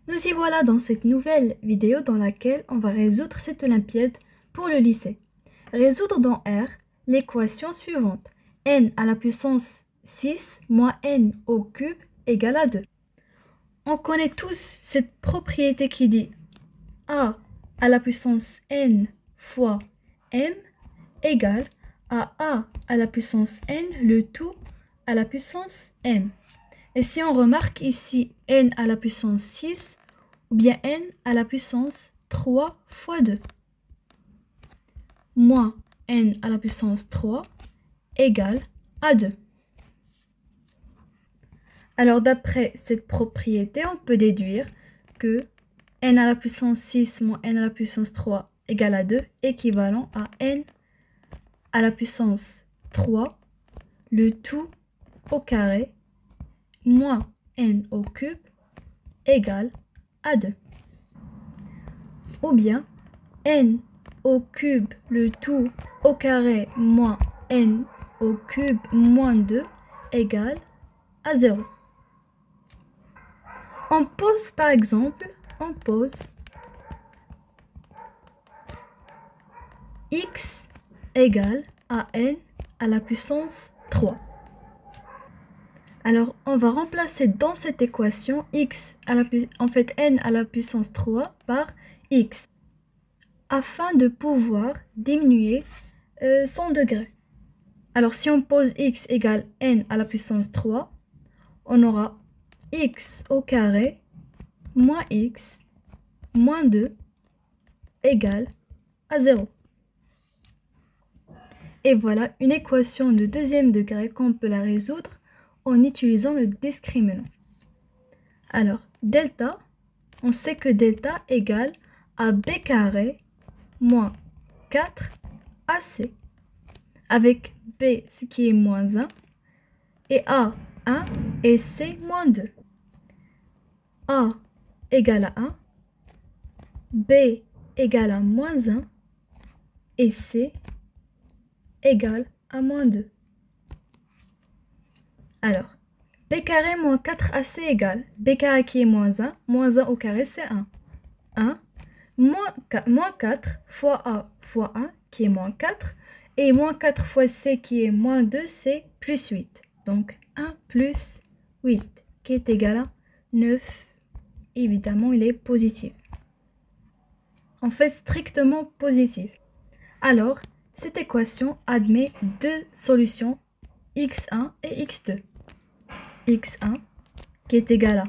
Nous y voilà dans cette nouvelle vidéo dans laquelle on va résoudre cette olympiade pour le lycée. Résoudre dans R l'équation suivante. N à la puissance 6 moins n au cube égale à 2. On connaît tous cette propriété qui dit A à la puissance n fois m égale à A à la puissance n le tout à la puissance m. Et si on remarque ici n à la puissance 6 ou bien n à la puissance 3 fois 2 moins n à la puissance 3 égale à 2. Alors d'après cette propriété, on peut déduire que n à la puissance 6 moins n à la puissance 3 égale à 2 équivalent à n à la puissance 3 le tout au carré moins n au cube égale à 2. Ou bien n au cube le tout au carré moins n au cube moins 2 égale à 0. On pose par exemple, x égale à n à la puissance 3. Alors, on va remplacer dans cette équation x n à la puissance 3 par x afin de pouvoir diminuer son degré. Alors, si on pose x égale n à la puissance 3, on aura x au carré moins x moins 2 égale à 0. Et voilà une équation de deuxième degré qu'on peut la résoudre en utilisant le discriminant. Alors, delta, on sait que delta égale à b carré moins 4ac, avec b ce qui est moins 1, et a 1 et c moins 2. A égale à 1, b égale à moins 1, et c égale à moins 2. Alors, b carré moins 4ac égale b carré qui est moins 1 au carré c'est 1. 1 moins 4 fois a fois 1 qui est moins 4 et moins 4 fois c qui est moins 2 c'est plus 8. Donc 1 plus 8 qui est égal à 9. Évidemment il est positif. On fait strictement positif. Alors cette équation admet deux solutions x1 et x2. x1 qui est égal à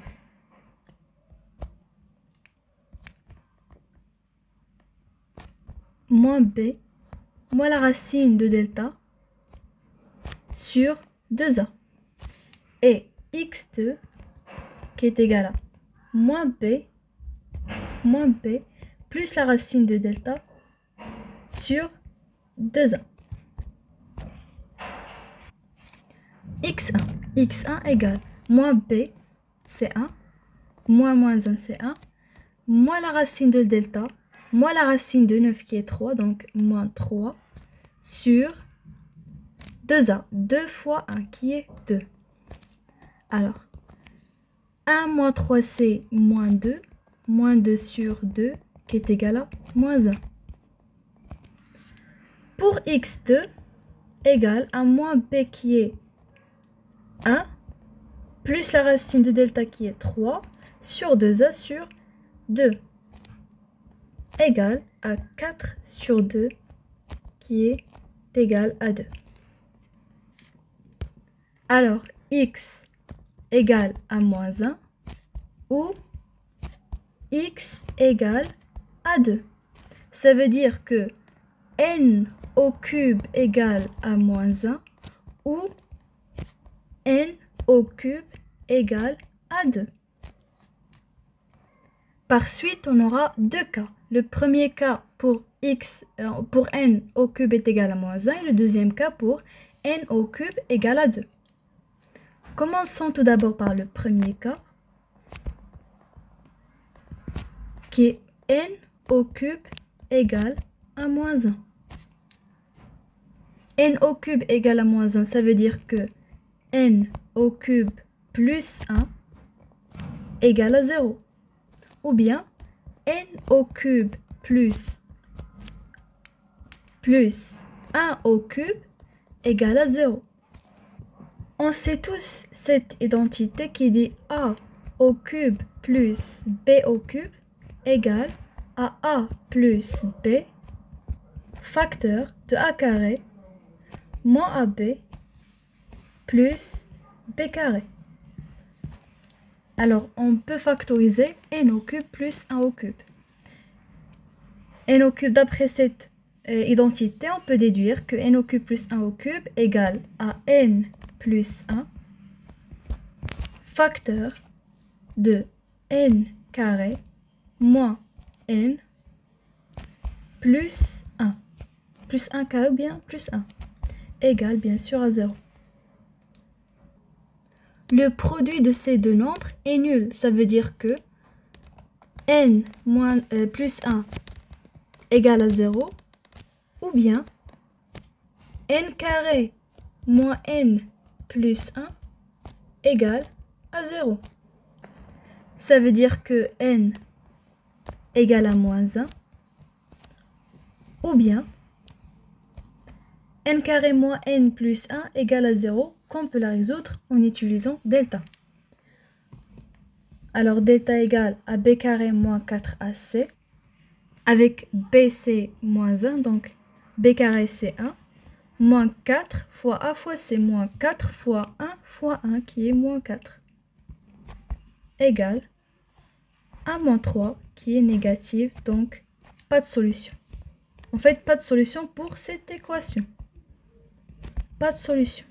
moins b moins la racine de delta sur 2a et x2 qui est égal à moins b plus la racine de delta sur 2a. x1 égale moins b c'est 1 moins 1 c'est 1 moins la racine de delta moins la racine de 9 qui est 3 donc moins 3 sur 2a, 2 fois 1 qui est 2. Alors 1 moins 3 c'est moins 2 sur 2 qui est égal à moins 1. Pour x2 égale à moins b qui est 1 plus la racine de delta qui est 3 sur 2a sur 2 égale à 4 sur 2 qui est égal à 2. Alors x égale à moins 1 ou x égale à 2. Ça veut dire que n au cube égale à moins 1 ou n au cube égale à 2. Par suite, on aura deux cas. Le premier cas pour n au cube est égal à moins 1 et le deuxième cas pour n au cube égale à 2. Commençons tout d'abord par le premier cas qui est n au cube égale à moins 1. n au cube égale à moins 1, ça veut dire que n au cube plus 1 égale à 0. ou bien n au cube plus 1 au cube égale à 0. On sait tous cette identité qui dit a au cube plus b au cube égale à a plus b facteur de a carré moins ab plus b carré. Alors, on peut factoriser n au cube plus 1 au cube. N au cube, d'après cette identité, on peut déduire que n au cube plus 1 au cube égale à n plus 1 facteur de n carré moins n plus 1. Plus 1 carré ou bien plus 1 égale bien sûr à 0. Le produit de ces deux nombres est nul. Ça veut dire que n plus 1 égale à 0 ou bien n carré moins n plus 1 égale à 0. Ça veut dire que n égale à moins 1 ou bien n carré moins n plus 1 égale à 0, qu'on peut la résoudre en utilisant delta. Alors delta égale à b carré moins 4ac, avec b c'est moins 1, donc b carré c'est 1, moins 4 fois a fois c moins 4 fois 1 fois 1 qui est moins 4, égale à moins 3 qui est négative, donc pas de solution. En fait, pas de solution pour cette équation. Pas de solution.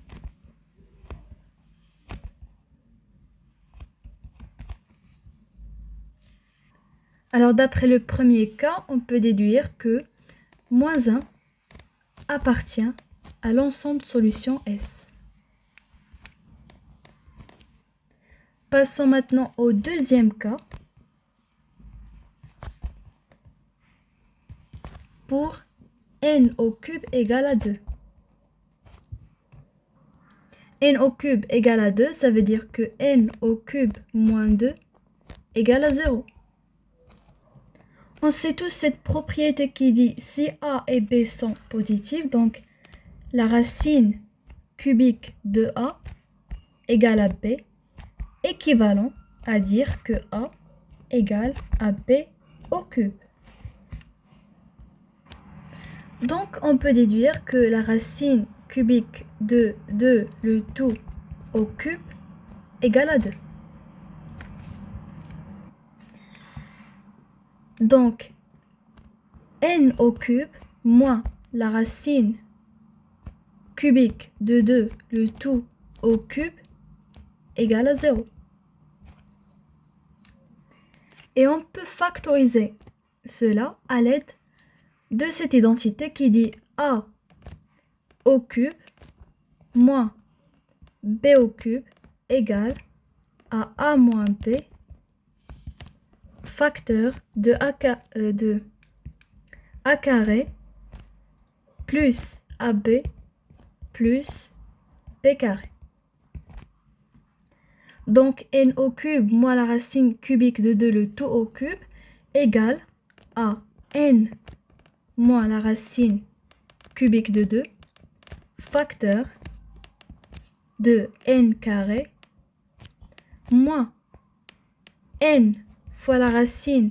Alors, d'après le premier cas, on peut déduire que moins 1 appartient à l'ensemble de solutions S. Passons maintenant au deuxième cas. Pour n au cube égale à 2. N au cube égale à 2, ça veut dire que n au cube moins 2 égale à 0. On sait tous cette propriété qui dit si a et b sont positifs, donc la racine cubique de a égale à b, équivalent à dire que a égale à b au cube. Donc, on peut déduire que la racine cubique de 2, le tout au cube, égale à 2. Donc, n au cube moins la racine cubique de 2, le tout au cube, égale à 0. Et on peut factoriser cela à l'aide de cette identité qui dit a au cube moins b au cube égale à a moins b facteur de a carré plus ab plus b carré. Donc n au cube moins la racine cubique de 2 le tout au cube égale à n moins la racine cubique de 2 facteur de n carré moins n fois la racine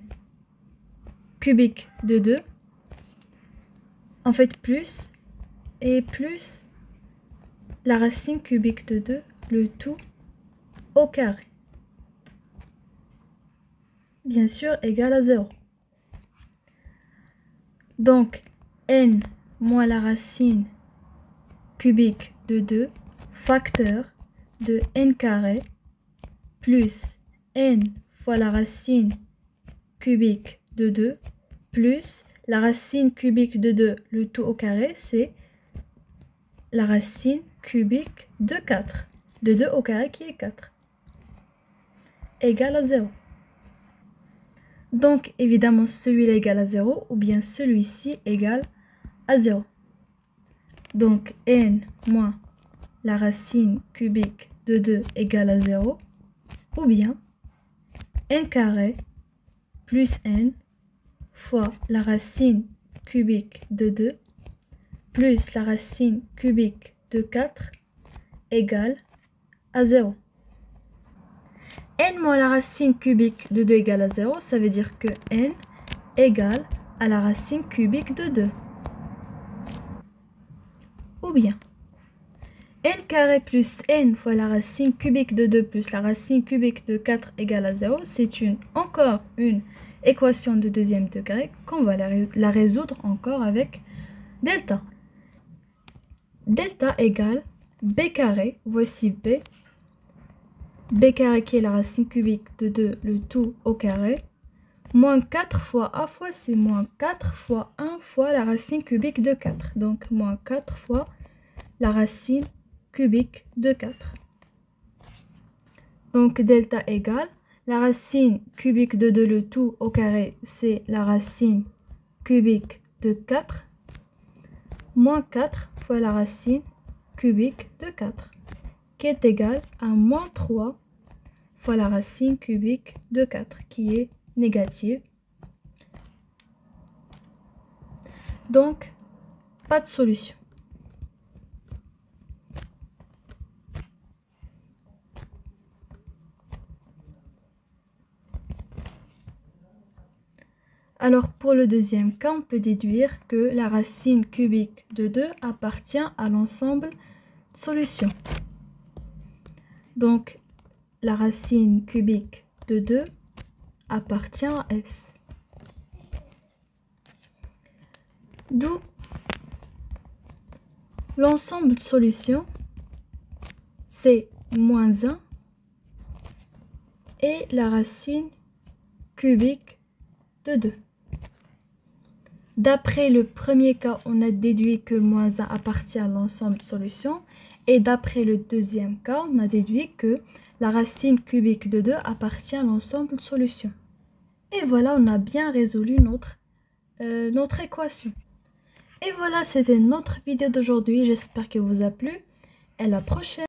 cubique de 2, en fait plus, et plus la racine cubique de 2, le tout au carré. Bien sûr, égal à 0. Donc, n moins la racine cubique de 2 facteur de n carré plus n fois la racine cubique de 2 plus la racine cubique de 2, le tout au carré, c'est la racine cubique de 4. De 2 au carré qui est 4. Égale à 0. Donc, évidemment, celui-là égale à 0 ou bien celui-ci égale à 0. Donc, n moins la racine cubique de 2 égale à 0 ou bien n carré plus n fois la racine cubique de 2 plus la racine cubique de 4 égale à 0. N moins la racine cubique de 2 égale à 0, ça veut dire que n égale à la racine cubique de 2. Ou bien, n carré plus n fois la racine cubique de 2 plus la racine cubique de 4 égale à 0, c'est encore une équation de deuxième degré qu'on va la résoudre encore avec delta. Delta égale b carré, voici b carré qui est la racine cubique de 2, le tout au carré, moins 4 fois a fois c'est moins 4 fois 1 fois la racine cubique de 4. Donc moins 4 fois la racine cubique de 4. Donc delta égale la racine cubique de 2, le tout au carré, c'est la racine cubique de 4, moins 4 fois la racine cubique de 4, qui est égale à moins 3 fois la racine cubique de 4, qui est négative. Donc, pas de solution. Alors, pour le deuxième cas, on peut déduire que la racine cubique de 2 appartient à l'ensemble de solutions. Donc, la racine cubique de 2 appartient à S. D'où l'ensemble de solutions, c'est moins 1 et la racine cubique de 2. D'après le premier cas, on a déduit que moins 1 appartient à l'ensemble de solutions. Et d'après le deuxième cas, on a déduit que la racine cubique de 2 appartient à l'ensemble de solutions. Et voilà, on a bien résolu notre équation. Et voilà, c'était notre vidéo d'aujourd'hui. J'espère qu'elle vous a plu. À la prochaine!